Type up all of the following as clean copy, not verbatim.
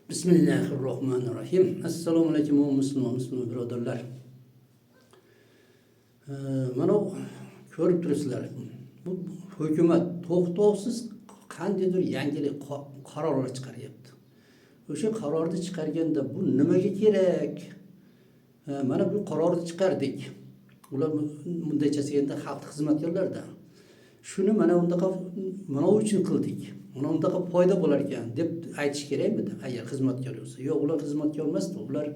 Bismillahirrahmanirrahim. Assalomu alaykum musulmon birodarlar. Mana ko'rib turibsizlar. Bu hukumat to'xtovsiz qandaydir yangilik qarorlar chiqaryapti. O'sha qarorni chiqarganda bu nimaga kerak? Mana bu qarorni chiqardik. Ular mundaychasi endi xalq xizmatkorlarda. Shuni mana uchun qildik. Mana undaqa foyda bo'lar ekan deb aytish kerakmidi agar xizmatkor bo'lsa? Yo'q, ular xizmatkor emasdi. Ular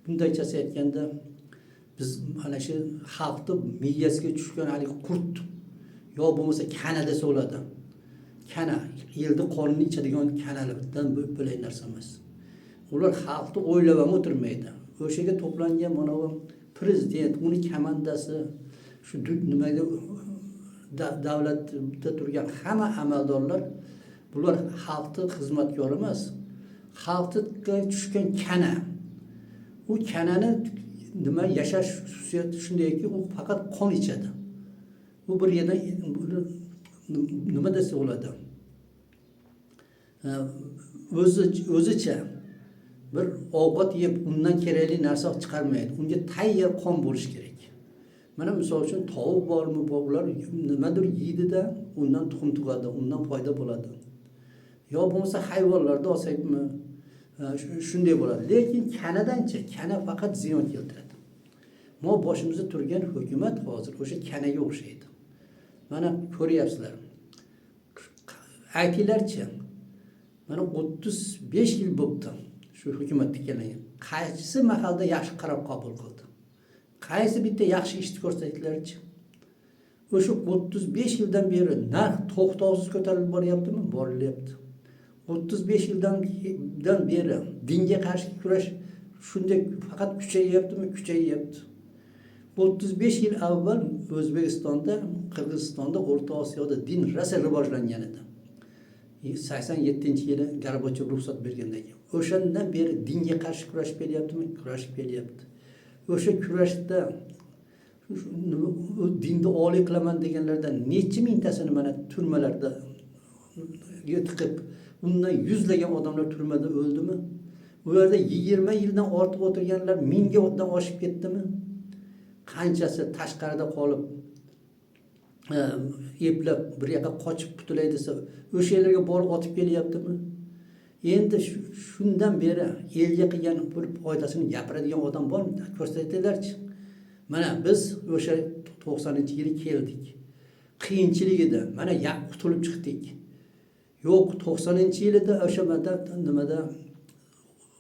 bundaychasi aytganda biz mana shu xalqni miyasiga tushgan hali qurt yo bo'lmasa kana desa bo'ladi. Kana, yilda qonunni ichadigan kanalardan bo'lay narsa emas. Ular xalqni o'ylab ham o'tirmaydi. O'shaga to'plangan mana bu prezident, uni komandasi, shu nimaga davlatda turgan hamma amaldorlar bular xalqni xizmatkori emas. Xalqqa tushgan kana. U kanani nima yashash xususiyati shundayki, u faqat qon ichadi. U bir yana nima desa bo'ladi? O'zicha bir ovqat yeb undan kerakli narsa chiqarmaydi. Unga tayyor qon bo'lishi kerak. Mana misol uchun tovuq bormi, ular nimadir yeydi-da, undan tuxum tug'adi, undan foyda bo'ladi. Yo bo'lmasa hayvonlarda olsakmi, shunday bo'ladi. Lekin kanadancha, kana faqat ziyon keltiradi. Mo boshimizda turgan hukumat hozir o'sha kanaga o'xshaydi. Mana ko'ryapsizlar. Aytinglarchi, mana 35 yil bo'ldi shu hukumatga kelgan. Qaysi mahalda yaxshi qaror qabul qildi? Qaysi bitta yaxshi ishni ko'rsatdilarchi? O'sha 35 yildan beri narx to'xtovsiz ko'tarilib boryaptimi? Borilyapti. 35 yildan beri dinga qarshi kurash shunday faqat kuchayyaptimi? Kuchayyapti. 35 yil avval O'zbekistonda, Qirg'izistonda, O'rta Osiyoda din rosa rivojlangan edi. 87-yili Gorbachev ruxsat bergandan keyin. O'shandan beri dinga qarshi kurashib kelyaptimi? Kurashib kelyapti. O'sha kurashda dinni oliy qilaman deganlardan necha mingtasini mana turmalarda tiqib, undan yuzlagan odamlar turmada o'ldimi? Ularda 20 yildan ortiq o'tirganlar 1000 ga oshib ketdimi? Qanchasi tashqarida qolib, eplab bir yoqqa qochib qutulay desa, o'sha yerlarga borib otib kelyaptimi? Endi shundan beri elga qilgan bir foydasini gapiradigan odam bormi? Ko'rsatinglarchi. Mana biz o'sha 90-yili keldik. Qiyinchilik edi. Mana qutulib chiqdik. Yo'q, 90-yilda o'sha nimada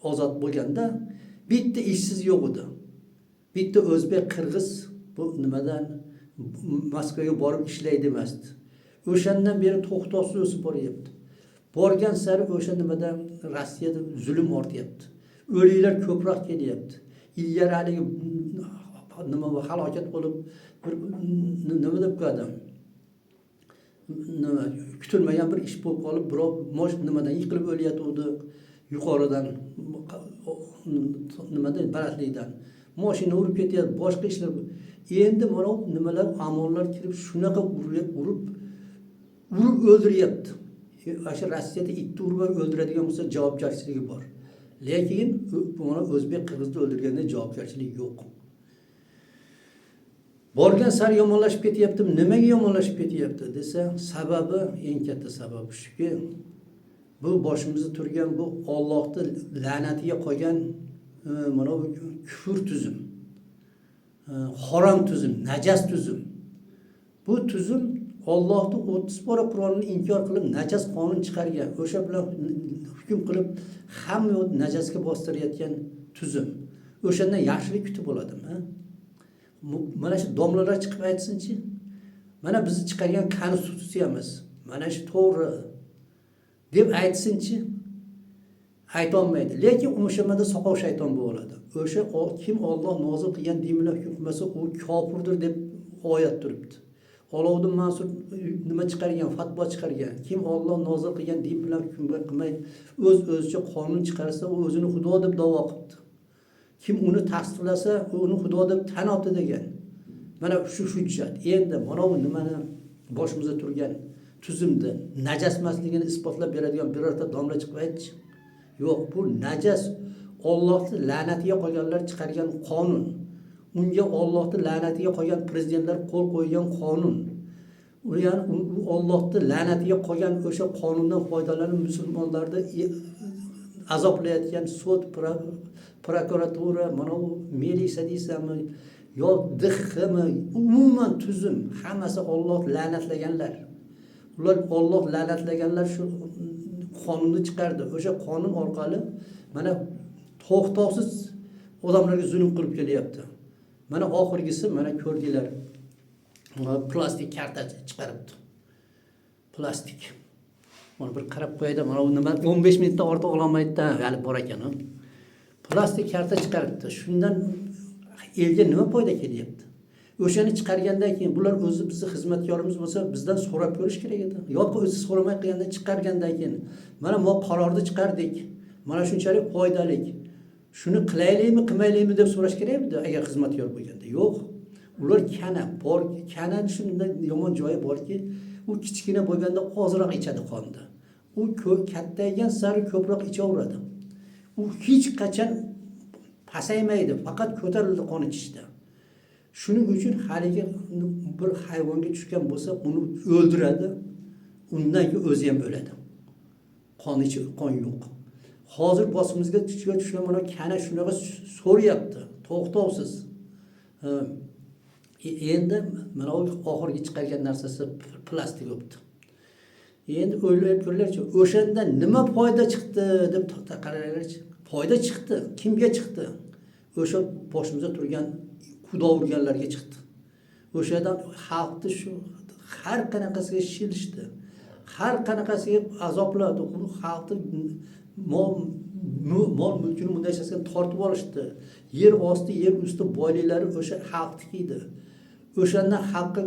ozod bo'lganda bitta ishsiz yo'q edi. Bitta o'zbek, qirg'iz bu nimadan Moskvaga borib ishlaydi emasdi. O'shandan beri to'xtovsiz o'sib boryapti. Borgan sari o'sha nimada Rossiyada zulm ortyapti. O'liklar ko'proq kelyapti. Ilgari haligi nima halokat bo'lib nima deb qo'ydim. Nima kutilmagan bir ish bo'lib qolib, birov mosh nimadan yiqilib o'lyapti yuqoridan nimada balandlikdan. Mashina urib ketyapti, boshqa ishlar. Endi mana nimalar amonlar kirib shunaqa urib o'ldiryapti. O'sha Rossiyada itni urib o'ldiradigan bo'lsa javobgarchiligi bor. Lekin mana o'zbek, qirg'izni o'ldirganda javobgarchilik yo'q. Borgan sari yomonlashib ketyapti. Nimaga yomonlashib ketyapti desa, sababi, eng katta sababi shuki, bu boshimizda turgan bu Allohning la'natiga qolgan mana bu kufr tuzum, harom tuzum, najas tuzum. Bu tuzum Allohning 30 bora Qur'onni inkor qilib najas qonun chiqargan. O'sha bilan hukm qilib hamma najasga bostirayotgan tuzum. O'shandan yaxshilik kutib bo'ladimi? Mana shu domlalar chiqib aytsinchi. Mana bizni chiqargan konstitutsiyamiz mana shu to'g'ri deb aytsinchi. Aytolmaydi. Lekin o'shamada soqov shayton bo'ladi. O'sha kim Alloh nozil qilgan din bilan hukm qilmasa, u kofirdir deb oyat turibdi. Olovdin Mansur nima chiqargan, fatvo chiqargan. Kim Alloh nozil qilgan din bilan hukm qilmay, o'zicha qonun chiqarsa, u o'zini Xudo deb da'vo qildi. Kim uni tasdiqlasa, uni Xudo deb tan oldi degan. Mana shu hujjat. Endi mana bu nimani boshimizda turgan tuzumda najasmasligini isbotlab beradigan birorta domla chiqib aytchi. Yo'q, bu najas. Allohning la'natiga qolganlar chiqargan qonun. Unga Allohning la'natiga qolgan prezidentlar qo'l qo'ygan qonun. U ya'ni Allohning la'natiga qolgan o'sha qonundan foydalanib musulmonlarni azoblayotgan sud, prokuratura, mana bu militsiya deysizmi, yo DXmi, umuman tuzum hammasi Alloh la'natlaganlar. Ular Alloh la'natlaganlar shu qonunni chiqardi. O'sha qonun orqali mana to'xtovsiz odamlarga zulm qilib kelyapti. Mana oxirgisi mana ko'rdinglar. Plastik karta chiqaribdi. Plastik. Mana bir qarab qo'yadi, mana bu nima 15 minutdan ortiq ololmaydi-da, hali bor ekan. Plastik karta chiqaribdi. Shundan elga nima foyda kelyapti? O'shani chiqargandan keyin bular o'zi bizni xizmatkorimiz bo'lsa, bizdan so'rab ko'rish kerak edi. Yo'q, o'zi so'ramay qo'yganda chiqargandan keyin mana bu qarorni chiqardik. Mana shunchalik foydali. Shuni qilaylikmi, qilmaylikmi deb so'rash kerak edi agar xizmatkor bo'lganda. Yo'q. Ular kanan shunday yomon joyi borki, u kichkina bo'lganda ozroq ichadi qonni. U kattaygan sari ko'proq ichaveradi. U hech qachon pasaymaydi, faqat ko'tarildi qon ichishda. Shuning uchun haligi bir hayvonga tushgan bo'lsa, uni o'ldiradi. Undan keyin o'zi ham o'ladi. Qon yo'q. Hozir bosimizga tushgan mana kana shunaqa so'rayapti, to'xtovsiz. Endi mana oxirgi chiqargan narsasi plastik bo'libdi. Endi o'ylab ko'ringlarchi, o'shanda nima foyda chiqdi deb qaranglarchi. Foyda chiqdi. Kimga chiqdi? O'sha boshimizda turgan xudo urganlarga chiqdi. O'shadan xalqni shu har qanaqasiga shilishdi. Har qanaqasiga azobladi. U xalqni mol mulkini mundaychasiga tortib olishdi. Yer osti, yer usti boyliklari o'sha xalqniki edi. O'shandan xalqqa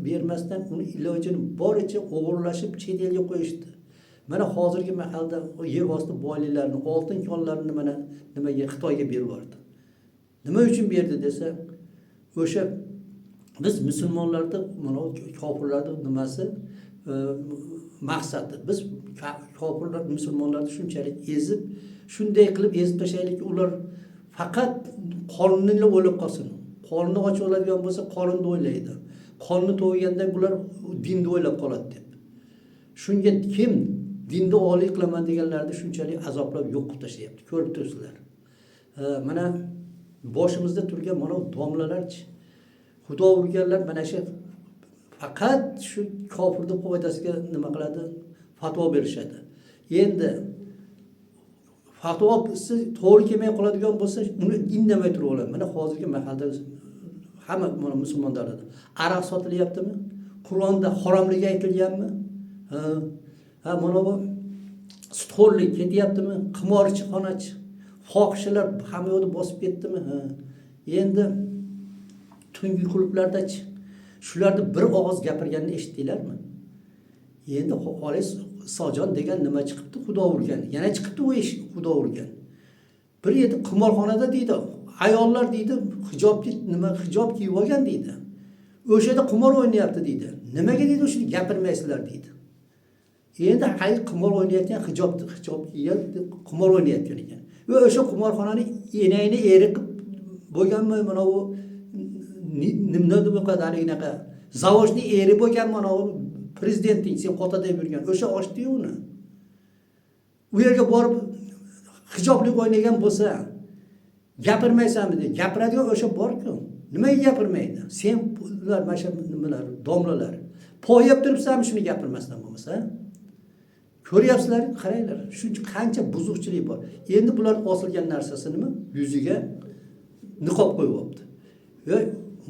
bermasdan uni ilojini boricha o'g'irlashib chet elga qo'yishdi. Mana hozirgi mahalda yer osti boyliklarini, oltin konlarini mana nimaga Xitoyga berib yubordi. Nima uchun berdi desa, o'sha biz musulmonlarda mana kofirlarning nimasi maqsadi. Biz kofirlar musulmonlarni shunchalik ezib, shunday qilib ezib tashlaylikki, ular faqat qonunni o'ylab qolsin. Qonni ochib oladigan bo'lsa, qonunni o'ylaydi. Qonni to'yganda bular dinni o'ylab qoladi deb. Shunga kim dinni oliy qilaman deganlarni shunchalik azoblab yo'q qilib tashlayapti. Ko'rib turibsizlar. Mana boshimizda turgan mana domlalarchi, xudo urganlar mana shu faqat shu kofirning foydasiga nima qiladi? Fatvo berishadi. Endi fatvosi to'g'ri kelmay qoladigan bo'lsa, uni indamay turib oladi. Mana hozirgi mahalda hamma mana musulmonlarda aroq sotilyaptimi? Qur'onda haromligi aytilganmi? Mana bu sutxo'rlik ketyaptimi? Qimorchi, xonachi, fohishalar hamma yo'lda bosib ketdimi? Endi tungi klublardachi shularni bir og'iz gapirganini eshitdinglarmi? Endi xolis Sojon degan nima chiqibdi? Xudo urgan. Yana chiqibdi u ish xudo urgan. Bir yerda qimorxonada deydi, ayollar deydi, hijob kiyib olgan deydi. O'sha yerda qimor o'ynayapti deydi. Nimaga deydi shuni gapirmaysizlar deydi. Endi hay qimor o'ynayotgan hijob kiygan qimor o'ynayotgan ekan. Va o'sha qimorxonani enayni eriqib bo'lganmi mana bu nima deb qadariga zavojni eri bo'lgan mana bu prezidentning sen qotada yurgan o'sha ochdi uni. U yerga borib hijoblik o'ynagan bo'lsa gapirmaysanmi deb gapiradigan o'sha bor-ku. Nimaga gapirmaydi? Sen ular mana shu nimalar, domlalar poyab turibsanmi shuni gapirmasdan bo'lmasa? Ko'ryapsizlar, qaranglar. Shuncha qancha buzuqchilik bor. Endi bular osilgan narsasi nima? Yuziga niqob qo'yib olibdi. Va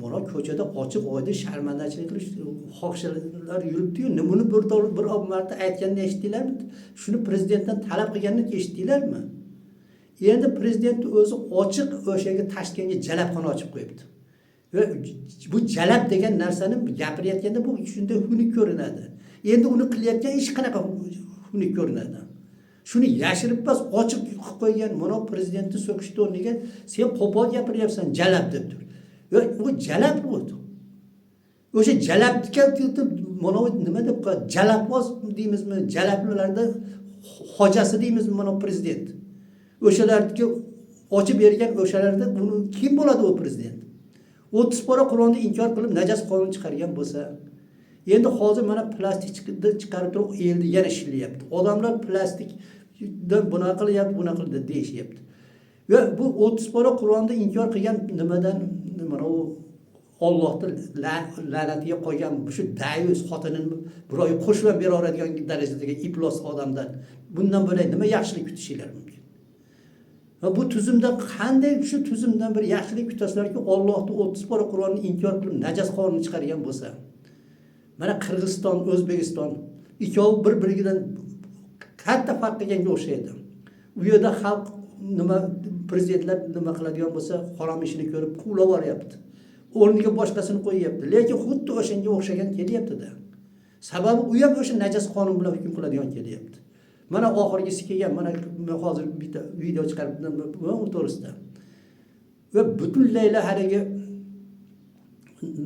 mana ko'chada ochiq oyda sharmandachilik qilish xohishalar yuribdi-yu, nimani bir marta aytganini eshitdinglarmi? Shuni prezidentdan talab qilganini eshitdinglarmi? Endi prezident o'zi ochiq o'shaga tashkentga jalabxona ochib qo'yibdi. Va bu jalab degan narsani gapirayotganda bu shunday xunuk ko'rinadi. Endi uni qilayotgan ish qanaqa xunuk ko'rinadi? Shuni yashirib bas ochiq qilib qo'ygan mana prezidentni so'kishdi o'rniga sen qo'pol gapiryapsan, jalab deb tur. Va bu jalab bo'ldi. O'sha jalabga mana nima deb qo'yadi? Jalabvoz deymizmi? Jalablarda hocasi deymiz mana prezident. O'shalarga ochib bergan o'shalarda buni kim bo'ladi u prezident? 30 pora Qur'onni inkor qilib najas qonun chiqargan bo'lsa, endi hozir mana plastikni chiqarib turib elni yana ishlayapti. Odamlar plastikdan bunaqa qilyapti, bunaqa qildi deyishyapti. Va bu 30 pora Qur'onni inkor qilgan nimadan mana u Allohning la'natiga qo'ygan shu dayus xotinini bir oy qo'shib bera oladigan darajadagi iflos odamdan bundan bo'lay nima yaxshilik kutishinglar mumkin? Va bu tuzumda qanday shu tuzumdan bir yaxshilik kutasizlarki, Allohning 30 pora Qur'onni inkor qilib najas qonun chiqargan bo'lsa, mana Qirg'iziston, O'zbekiston ikkovi bir-biridan katta farq qilganga o'xshaydi. U yerda xalq nima prezidentlar nima qiladigan bo'lsa, harom ishini ko'rib quvlab boryapti. O'rniga boshqasini qo'yyapti. Lekin xuddi o'shanga o'xshagan kelyapti-da. Sababi u ham o'sha najas qonun bilan hukm qiladigan kelyapti. Mana oxirgisi kelgan, mana hozir bitta video chiqaribdim bu to'g'risida. Va butunlayla haligi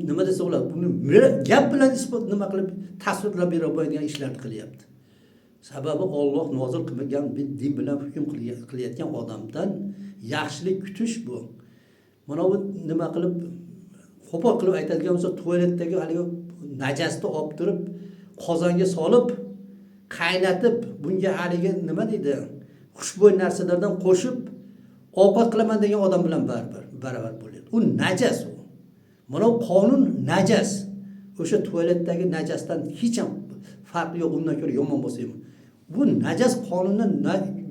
nima desa bo'ladi, buni gap bilan isbot nima qilib tasvirlab bera olmaydigan ishlarni qilyapti. Sababi Alloh nozil qilgan din bilan hukm qilayotgan odamdan yaxshilik kutish bu. Mana bu nima qilib qo'pol qilib aytadigan bo'lsa, tualetdagi haligi najasni olib turib, qozonga solib, qaynatib, bunga haligi nima deydi, xushbo'y narsalardan qo'shib ovqat qilaman degan odam bilan baravar bo'ladi. U najas u. Mana bu qonun najas. O'sha tualetdagi najasdan hech ham farqi yo'q, undan ko'ra yomon bo'lsa ham. Bu najas qonundan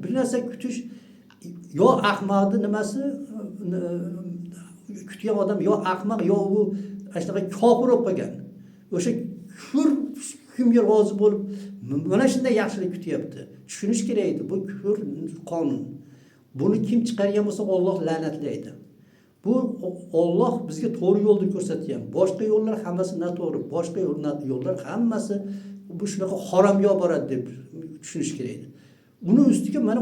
bir narsa kutish yo ahmoqni nimasi kutgan odam yo ahmoq yo u shunaqa kofir bo'lib qolgan. O'sha kufr hukmga rozi bo'lib mana shunday yaxshilik kutyapti. Tushunish kerak edi, bu kufr qonun. Buni kim chiqargan bo'lsa Alloh la'natlaydi. Bu Alloh bizga to'g'ri yo'lni ko'rsatgan. Boshqa yo'llar hammasi noto'g'ri, boshqa yo'llar hammasi bu shunaqa haromga olib boradi deb tushunish kerak edi. Uni ustiga mana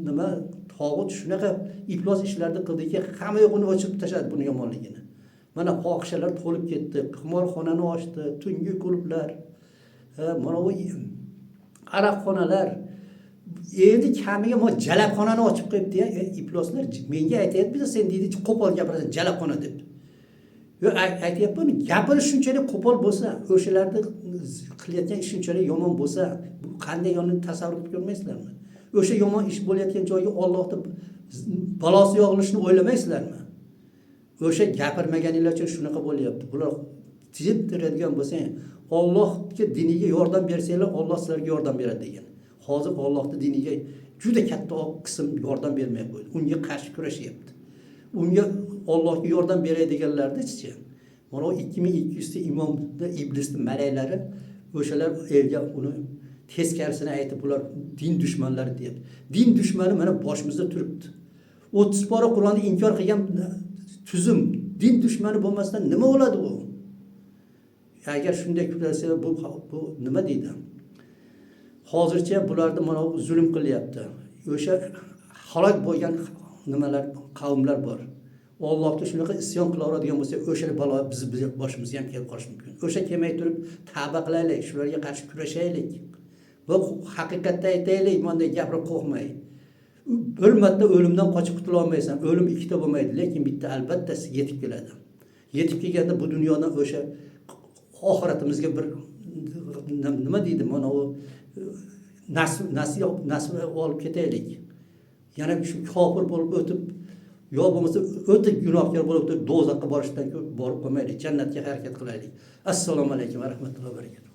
nima tog'ut shunaqa iflos ishlarni qildiki, hamma yo'qni ochib tashladi buni yomonligini. Mana fohishalar to'lib ketdi, qimorxonani ochdi, tungi klublar, mana bu aroqxonalar, endi kamiga mo jalabxonani ochib qo'yibdi-ya, ifloslar. Menga aytayapti, sen deydi, qo'pol gapirasan, jalabxona deb. Yo aytayapman, gapirish shunchalik qo'pol bo'lsa, o'shalarni qilayotgan ish shunchalik yomon bo'lsa, bu qanday yonni tasavvur qilib ko'rmaysizlarmi? O'sha yomon ish bo'layotgan joyga Allohning balosi yog'ilishini o'ylamaysizlarmi? O'sha gapirmaganinglar uchun shunaqa bo'lyapti. Bular tizib turadigan bo'lsang, Allohga diniga yordam bersanglar, Alloh sizlarga yordam beradi degan. Hozir Allohning diniga juda katta qism yordam bermay qo'ydi. Unga qarshi kurashyapti. Unga Allohga yordam beradiganlarni-chi. Mana 2200 ta imomda iblisning malaklari o'shalar elga uni teskarisini aytib, bular din dushmanlari deyapti. Din dushmani mana boshimizda turibdi. 30 pora Qur'onni inkor qilgan tuzum din dushmani bo'lmasdan nima bo'ladi bu? Agar shunday kutilsa bu nima deydi? Hozircha bularni mana zulm qilyapti. O'sha halok bo'lgan nimalar, qavmlar bor. Allohga shunaqa isyon qila oladigan bo'lsa, o'sha balo biz boshimizga ham kelib qolishi mumkin. O'sha kelmay turib tavba qilaylik, shularga qarshi kurashaylik. Bu haqiqatda aytaylik, bunday gapirib qo'rqmay. Bir marta o'limdan qochib qutula olmaysan. O'lim ikkita bo'lmaydi, lekin bitta albatta yetib keladi. Yetib kelganda bu dunyodan o'sha oxiratimizga bir nima deydi, mana u nasib olib ketaylik. Yana shu kofir bo'lib o'tib, yo bo'lmasa o'ta gunohkor bo'lib turib do'zaxga borishdan borib qolmaylik, jannatga harakat qilaylik. Assalomu alaykum va rahmatullohi va barakatuh.